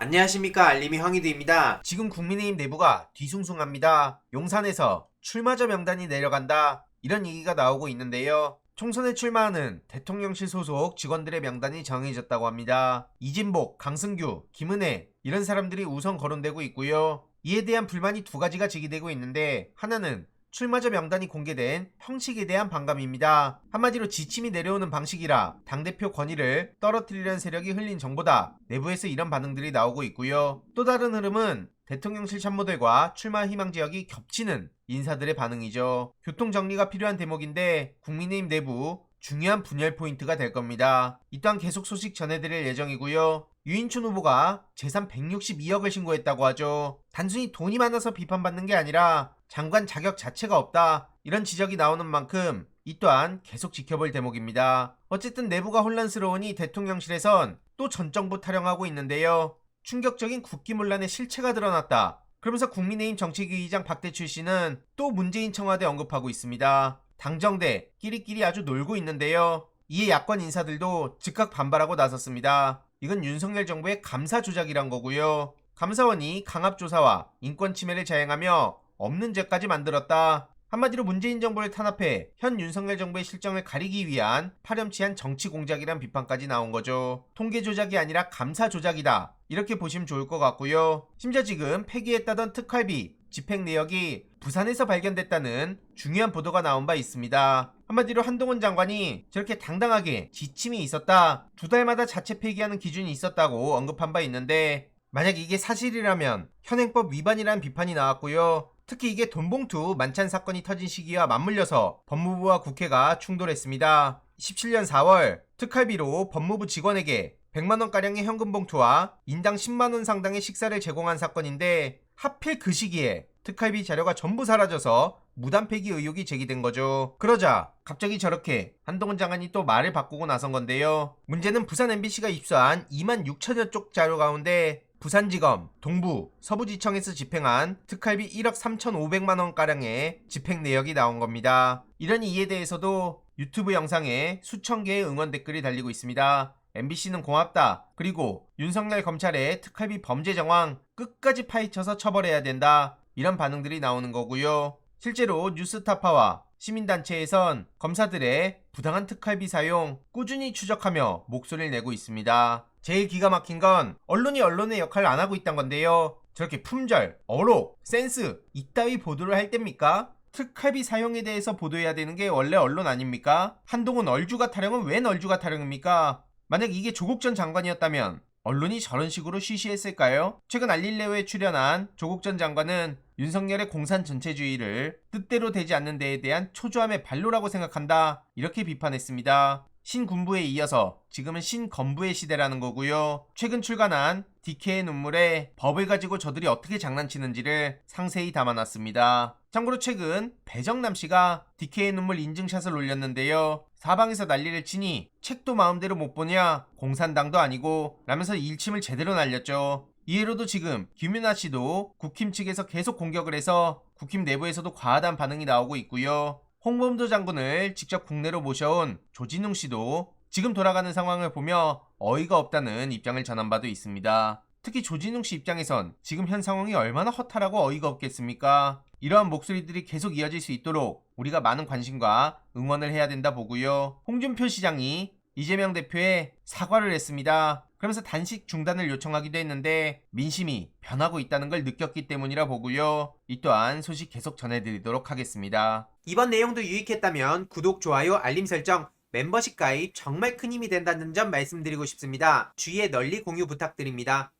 안녕하십니까, 알림이 황희두입니다. 지금 국민의힘 내부가 뒤숭숭합니다. 용산에서 출마자 명단이 내려간다, 이런 얘기가 나오고 있는데요. 총선에 출마하는 대통령실 소속 직원들의 명단이 정해졌다고 합니다. 이진복, 강승규, 김은혜, 이런 사람들이 우선 거론되고 있고요. 이에 대한 불만이 두 가지가 제기되고 있는데, 하나는 출마자 명단이 공개된 형식에 대한 반감입니다. 한마디로 지침이 내려오는 방식이라 당대표 권위를 떨어뜨리려는 세력이 흘린 정보다, 내부에서 이런 반응들이 나오고 있고요. 또 다른 흐름은 대통령실 참모들과 출마 희망 지역이 겹치는 인사들의 반응이죠. 교통정리가 필요한 대목인데 국민의힘 내부 중요한 분열 포인트가 될 겁니다. 이 또한 계속 소식 전해드릴 예정이고요. 유인춘 후보가 재산 162억을 신고했다고 하죠. 단순히 돈이 많아서 비판받는 게 아니라 장관 자격 자체가 없다, 이런 지적이 나오는 만큼 이 또한 계속 지켜볼 대목입니다. 어쨌든 내부가 혼란스러우니 대통령실에선 또 전 정부 타령하고 있는데요. 충격적인 국기문란의 실체가 드러났다, 그러면서 국민의힘 정책위의장 박대출 씨는 또 문재인 청와대 언급하고 있습니다. 당정대 끼리끼리 아주 놀고 있는데요. 이에 야권 인사들도 즉각 반발하고 나섰습니다. 이건 윤석열 정부의 감사 조작이란 거고요. 감사원이 강압조사와 인권침해를 자행하며 없는 죄까지 만들었다. 한마디로 문재인 정부를 탄압해 현 윤석열 정부의 실정을 가리기 위한 파렴치한 정치 공작이란 비판까지 나온 거죠. 통계 조작이 아니라 감사 조작이다, 이렇게 보시면 좋을 것 같고요. 심지어 지금 폐기했다던 특활비 집행 내역이 부산에서 발견됐다는 중요한 보도가 나온 바 있습니다. 한마디로 한동훈 장관이 저렇게 당당하게 지침이 있었다, 두 달마다 자체 폐기하는 기준이 있었다고 언급한 바 있는데, 만약 이게 사실이라면 현행법 위반이라는 비판이 나왔고요. 특히 이게 돈봉투 만찬 사건이 터진 시기와 맞물려서 법무부와 국회가 충돌했습니다. 17년 4월 특활비로 법무부 직원에게 100만원가량의 현금 봉투와 인당 10만원 상당의 식사를 제공한 사건인데, 하필 그 시기에 특활비 자료가 전부 사라져서 무단 폐기 의혹이 제기된 거죠. 그러자 갑자기 저렇게 한동훈 장관이 또 말을 바꾸고 나선 건데요. 문제는 부산 MBC가 입수한 2만 6천여 쪽 자료 가운데 부산지검, 동부, 서부지청에서 집행한 특활비 1억 3,500만원가량의 집행 내역이 나온 겁니다. 이런 이에 대해서도 유튜브 영상에 수천 개의 응원 댓글이 달리고 있습니다. MBC는 고맙다, 그리고 윤석열 검찰의 특활비 범죄 정황 끝까지 파헤쳐서 처벌해야 된다, 이런 반응들이 나오는 거고요. 실제로 뉴스타파와 시민단체에선 검사들의 부당한 특활비 사용 꾸준히 추적하며 목소리를 내고 있습니다. 제일 기가 막힌 건 언론이 언론의 역할을 안 하고 있다는 건데요. 저렇게 품절, 어록, 센스 이따위 보도를 할 때입니까? 특활비 사용에 대해서 보도해야 되는 게 원래 언론 아닙니까? 한동훈 얼주가 타령은 웬 얼주가 타령입니까? 만약 이게 조국 전 장관이었다면 언론이 저런 식으로 쉬쉬했을까요? 최근 알릴레오에 출연한 조국 전 장관은 윤석열의 공산 전체주의를 뜻대로 되지 않는 데에 대한 초조함의 발로라고 생각한다, 이렇게 비판했습니다. 신군부에 이어서 지금은 신건부의 시대라는 거고요. 최근 출간한 DK의 눈물에 법을 가지고 저들이 어떻게 장난치는지를 상세히 담아놨습니다. 참고로 최근 배정남 씨가 DK의 눈물 인증샷을 올렸는데요. 사방에서 난리를 치니 책도 마음대로 못 보냐, 공산당도 아니고 라면서 일침을 제대로 날렸죠. 이해로도 지금 김윤아 씨도 국힘 측에서 계속 공격을 해서 국힘 내부에서도 과하다는 반응이 나오고 있고요. 홍범도 장군을 직접 국내로 모셔온 조진웅 씨도 지금 돌아가는 상황을 보며 어이가 없다는 입장을 전한 바도 있습니다. 특히 조진웅 씨 입장에선 지금 현 상황이 얼마나 허탈하고 어이가 없겠습니까? 이러한 목소리들이 계속 이어질 수 있도록 우리가 많은 관심과 응원을 해야 된다 보고요. 홍준표 시장이 이재명 대표에 사과를 했습니다. 그러면서 단식 중단을 요청하기도 했는데 민심이 변하고 있다는 걸 느꼈기 때문이라 보고요. 이 또한 소식 계속 전해드리도록 하겠습니다. 이번 내용도 유익했다면 구독, 좋아요, 알림 설정, 멤버십 가입 정말 큰 힘이 된다는 점 말씀드리고 싶습니다. 주위에 널리 공유 부탁드립니다.